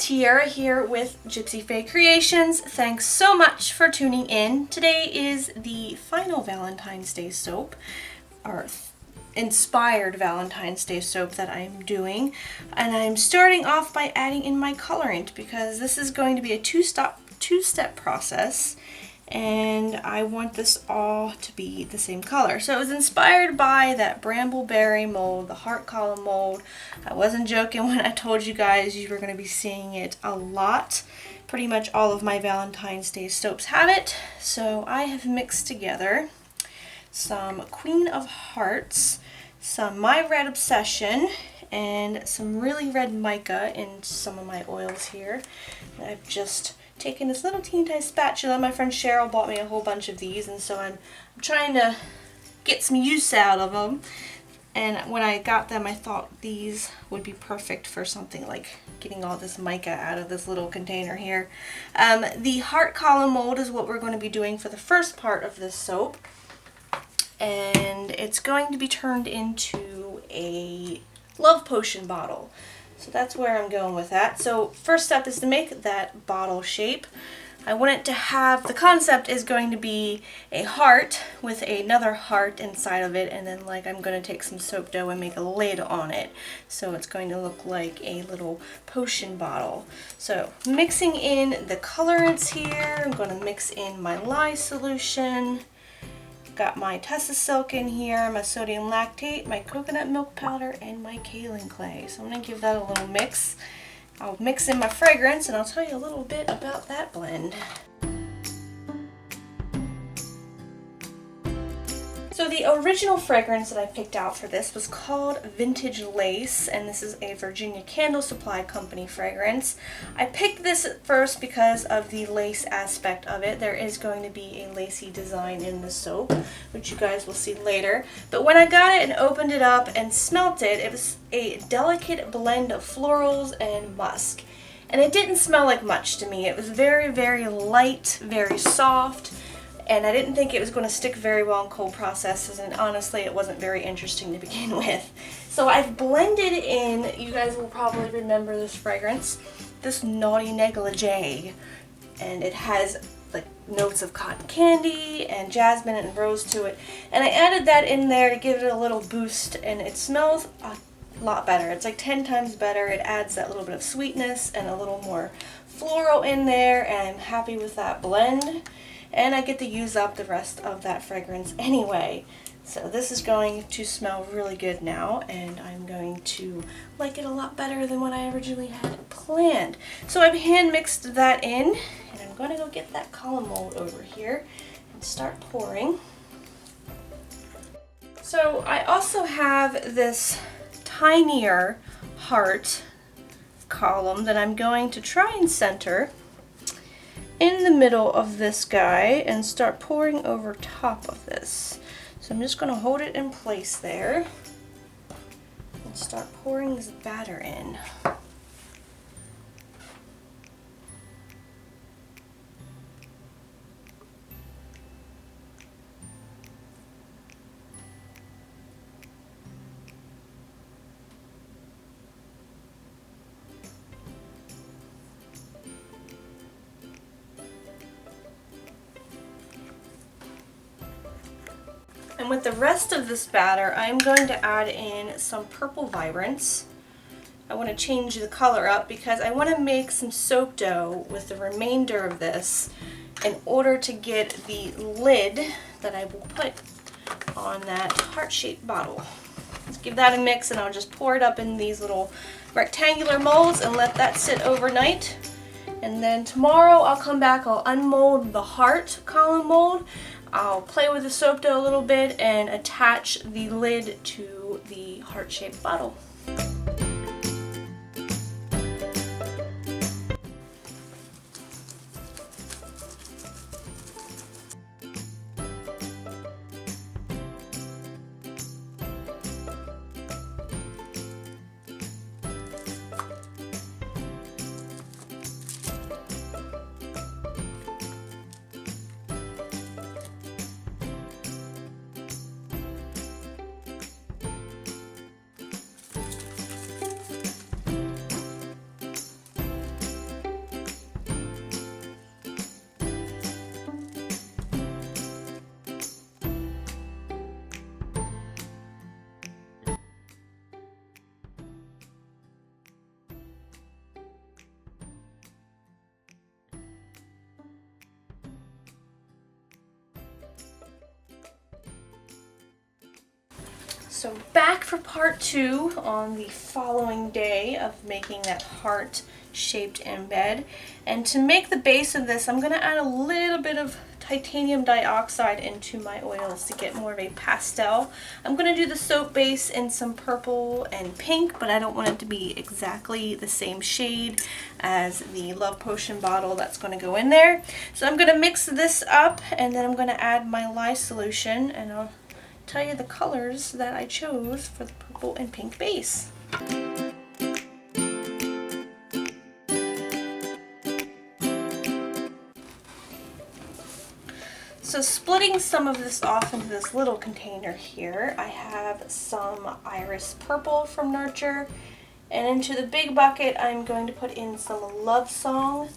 Tierra here with Gypsyfae Creations. Thanks so much for tuning in. Today is the final Valentine's Day soap, or inspired Valentine's Day soap that I'm doing. And I'm starting off by adding in my colorant because this is going to be a two-step process. And I want this all to be the same color. So it was inspired by that brambleberry mold, the heart column mold. I wasn't joking when I told you guys you were going to be seeing it a lot. Pretty much all of my Valentine's Day soaps have it. So I have mixed together some Queen of Hearts, some My Red Obsession, and some really red mica in some of my oils here. And I've just taken this little teeny tiny spatula. My friend Cheryl bought me a whole bunch of these, and so I'm trying to get some use out of them. And when I got them, I thought these would be perfect for something like getting all this mica out of this little container here. The heart column mold is what we're going to be doing for the first part of this soap, and it's going to be turned into a love potion bottle. So that's where I'm going with that. So first step is to make that bottle shape. I want it to have, the concept is going to be a heart with another heart inside of it, and then like I'm going to take some soap dough and make a lid on it. So it's going to look like a little potion bottle. So mixing in the colorants here, I'm going to mix in my lye solution. Got my Tessa Silk in here, my sodium lactate, my coconut milk powder, and my kaolin clay. So I'm going to give that a little mix. I'll mix in my fragrance and I'll tell you a little bit about that blend. So the original fragrance that I picked out for this was called Vintage Lace, and this is a Virginia Candle Supply Company fragrance. I picked this at first because of the lace aspect of it. There is going to be a lacy design in the soap, which you guys will see later. But when I got it and opened it up and smelt it, it was a delicate blend of florals and musk. And it didn't smell like much to me. It was very, very light, very soft. And I didn't think it was going to stick very well in cold processes, and honestly it wasn't very interesting to begin with. So I've blended in, you guys will probably remember this fragrance, this Naughty Negligee. And it has like notes of cotton candy and jasmine and rose to it. And I added that in there to give it a little boost, and it smells a lot better. It's like 10 times better. It adds that little bit of sweetness and a little more floral in there, and I'm happy with that blend. And I get to use up the rest of that fragrance anyway. So this is going to smell really good now, and I'm going to like it a lot better than what I originally had planned. So I've hand mixed that in, and I'm going to go get that column mold over here and start pouring. So I also have this tinier heart column that I'm going to try and center in the middle of this guy and start pouring over top of this. So I'm just going to hold it in place there and start pouring this batter in. And with the rest of this batter, I'm going to add in some purple vibrance. I want to change the color up because I want to make some soap dough with the remainder of this in order to get the lid that I will put on that heart-shaped bottle. Let's give that a mix, and I'll just pour it up in these little rectangular molds and let that sit overnight. And then tomorrow I'll come back, I'll unmold the heart column mold. I'll play with the soap dough a little bit and attach the lid to the heart-shaped bottle. So back for part 2 on the following day of making that heart-shaped embed. And to make the base of this, I'm going to add a little bit of titanium dioxide into my oils to get more of a pastel. I'm going to do the soap base in some purple and pink, but I don't want it to be exactly the same shade as the Love Potion bottle that's going to go in there. So I'm going to mix this up, and then I'm going to add my lye solution, and I'll tell you the colors that I chose for the purple and pink base. So splitting some of this off into this little container here, I have some Iris Purple from Nurture, and into the big bucket I'm going to put in some Love Song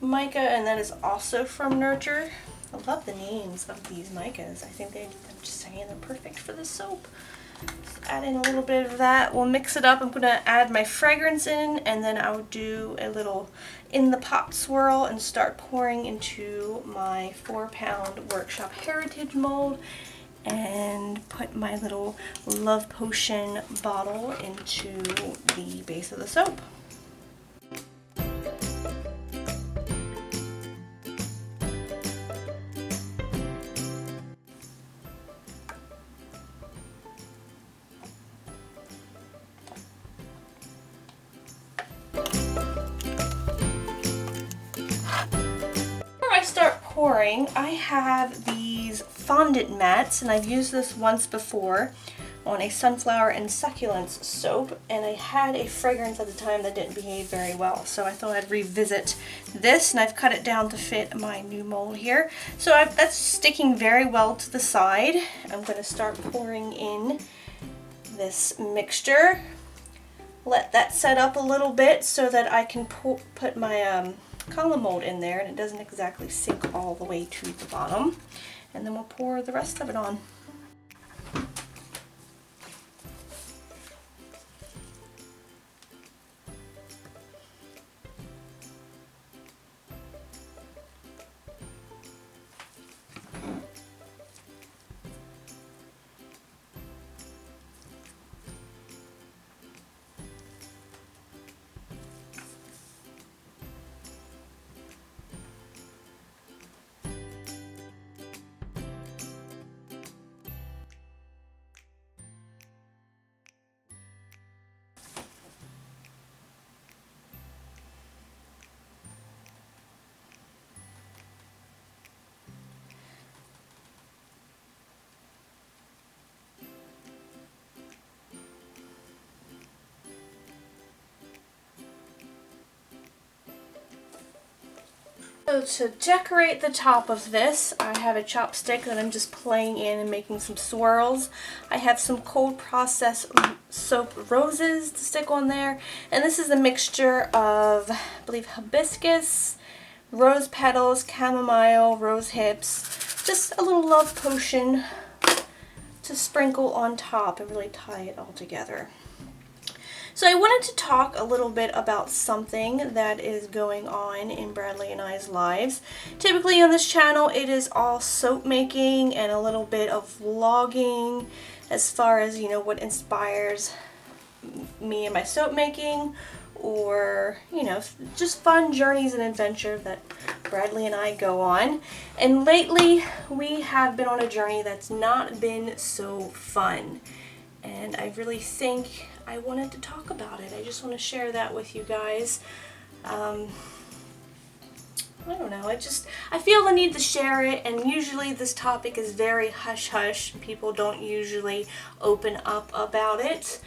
Mica, and that is also from Nurture. I love the names of these micas. I think I'm just saying they're perfect for the soap. Just add in a little bit of that. We'll mix it up. I'm going to add my fragrance in, and then I'll do a little in the pot swirl and start pouring into my 4-pound Workshop Heritage mold and put my little Love Potion bottle into the base of the soap. Start pouring, I have these fondant mats, and I've used this once before on a sunflower and succulents soap, and I had a fragrance at the time that didn't behave very well, so I thought I'd revisit this, and I've cut it down to fit my new mold here. So that's sticking very well to the side. I'm going to start pouring in this mixture, let that set up a little bit so that I can put my column mold in there, and it doesn't exactly sink all the way to the bottom. And then we'll pour the rest of it on. So to decorate the top of this, I have a chopstick that I'm just playing in and making some swirls. I have some cold processed soap roses to stick on there, and this is a mixture of, I believe, hibiscus, rose petals, chamomile, rose hips, just a little Love Potion to sprinkle on top and really tie it all together. So I wanted to talk a little bit about something that is going on in Bradley and I's lives. Typically on this channel it is all soap making and a little bit of vlogging as far as, you know, what inspires me and my soap making, or, you know, just fun journeys and adventure that Bradley and I go on. And lately we have been on a journey that's not been so fun, and I really think I wanted to talk about it. I just want to share that with you guys. I don't know, I feel the need to share it, and usually this topic is very hush-hush. People don't usually open up about it,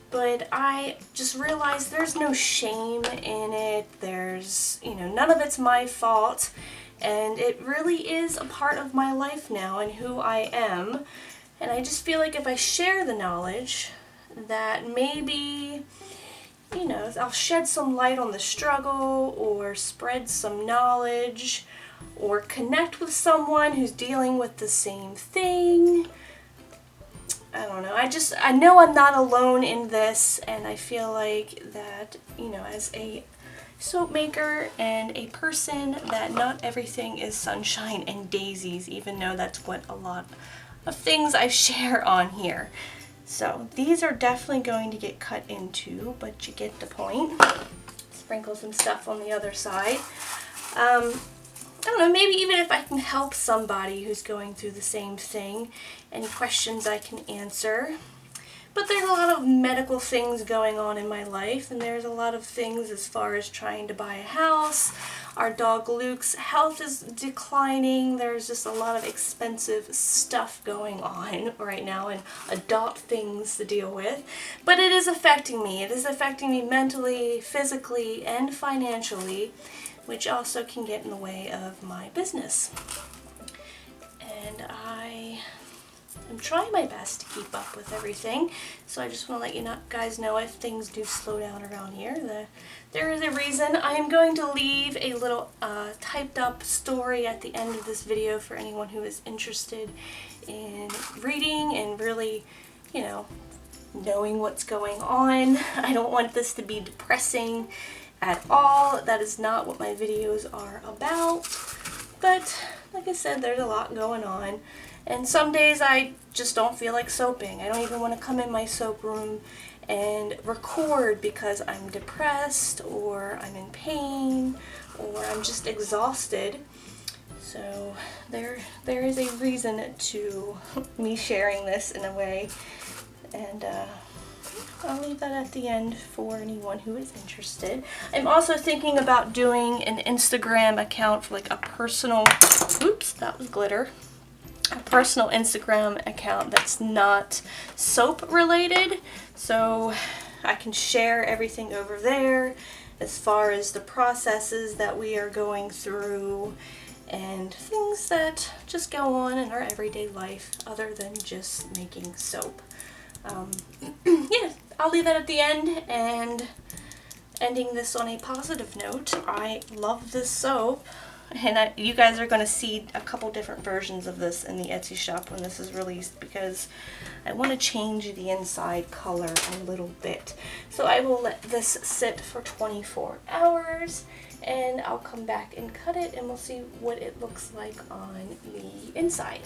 but I just realized there's no shame in it. There's, you know, none of it's my fault, and it really is a part of my life now and who I am, and I just feel like if I share the knowledge, that maybe, you know, I'll shed some light on the struggle, or spread some knowledge, or connect with someone who's dealing with the same thing. I don't know. I know I'm not alone in this, and I feel like that, you know, as a soap maker and a person, that not everything is sunshine and daisies, even though that's what a lot of things I share on here. So these are definitely going to get cut into, but you get the point. Sprinkle some stuff on the other side. I don't know, maybe even if I can help somebody who's going through the same thing, any questions I can answer. But there's a lot of medical things going on in my life, and there's a lot of things as far as trying to buy a house. Our dog Luke's health is declining. There's just a lot of expensive stuff going on right now and adult things to deal with. But it is affecting me. It is affecting me mentally, physically, and financially, which also can get in the way of my business. And I'm trying my best to keep up with everything, so I just want to let you guys know if things do slow down around here. There is a reason. I am going to leave a little typed up story at the end of this video for anyone who is interested in reading and really, you know, knowing what's going on. I don't want this to be depressing at all. That is not what my videos are about. But like I said, there's a lot going on. And some days I just don't feel like soaping. I don't even want to come in my soap room and record because I'm depressed or I'm in pain or I'm just exhausted. So there is a reason to me sharing this in a way. And I'll leave that at the end for anyone who is interested. I'm also thinking about doing an Instagram account for like a personal, oops, that was glitter. A personal Instagram account that's not soap related, so I can share everything over there as far as the processes that we are going through and things that just go on in our everyday life other than just making soap. Yeah, I'll leave that at the end, and ending this on a positive note, I love this soap. And you guys are going to see a couple different versions of this in the Etsy shop when this is released, because I want to change the inside color a little bit. So I will let this sit for 24 hours and I'll come back and cut it and we'll see what it looks like on the inside.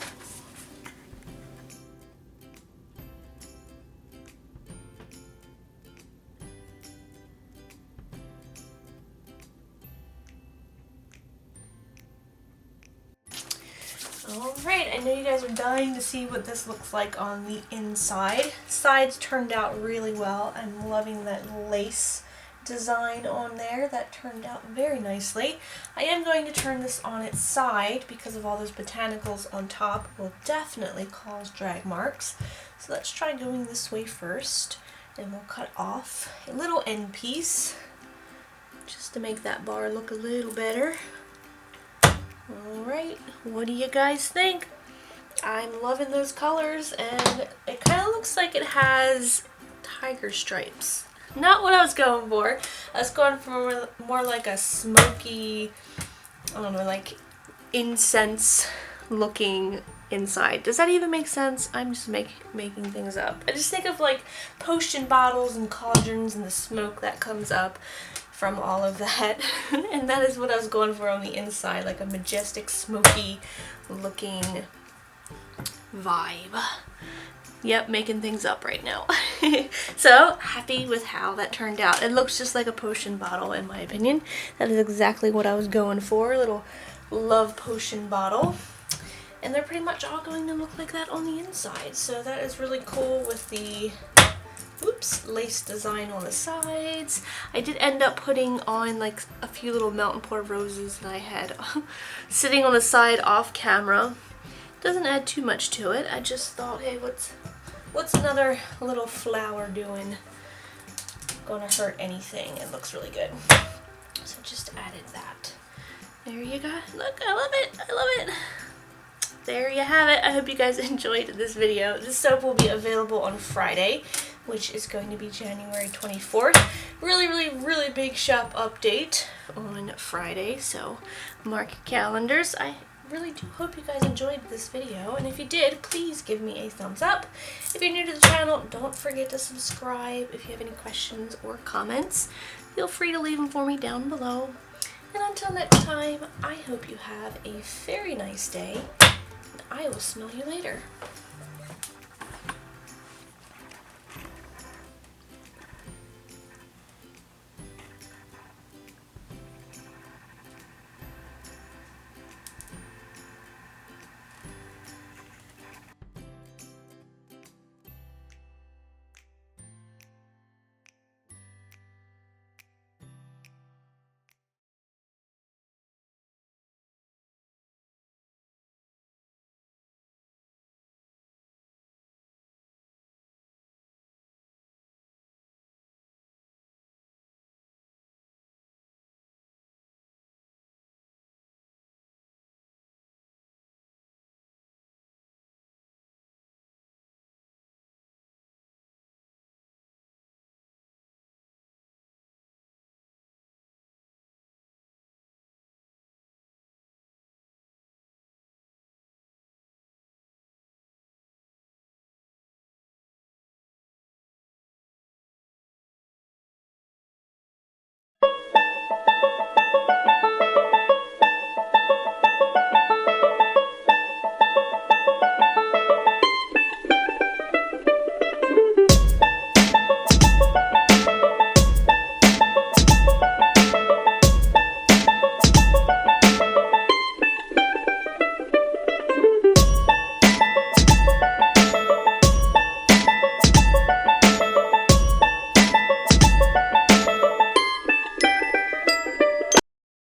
Alright, I know you guys are dying to see what this looks like on the inside. Sides turned out really well. I'm loving that lace design on there. That turned out very nicely. I am going to turn this on its side because of all those botanicals on top will definitely cause drag marks. So let's try going this way first, and we'll cut off a little end piece just to make that bar look a little better. Alright, what do you guys think? I'm loving those colors, and it kind of looks like it has tiger stripes. Not what I was going for. I was going for more like a smoky, I don't know, like incense looking inside. Does that even make sense? I'm just making things up. I just think of like potion bottles and cauldrons and the smoke that comes up from all of that. And that is what I was going for on the inside, like a majestic, smoky looking vibe. Yep, making things up right now. So, happy with how that turned out. It looks just like a potion bottle in my opinion. That is exactly what I was going for, a little love potion bottle. And they're pretty much all going to look like that on the inside. So that is really cool with the lace design on the sides. I did end up putting on like a few little melt and pour roses that I had sitting on the side off camera. Doesn't add too much to it. I just thought, hey, what's another little flower doing? Gonna hurt anything. It looks really good. So just added that. There you go. Look, I love it. I love it. There you have it. I hope you guys enjoyed this video. This soap will be available on Friday, which is going to be January 24th. Really big shop update on Friday, so mark your calendars. I really do hope you guys enjoyed this video, and if you did, please give me a thumbs up. If you're new to the channel, don't forget to subscribe. If you have any questions or comments, feel free to leave them for me down below. And until next time, I hope you have a very nice day, and I will smell you later.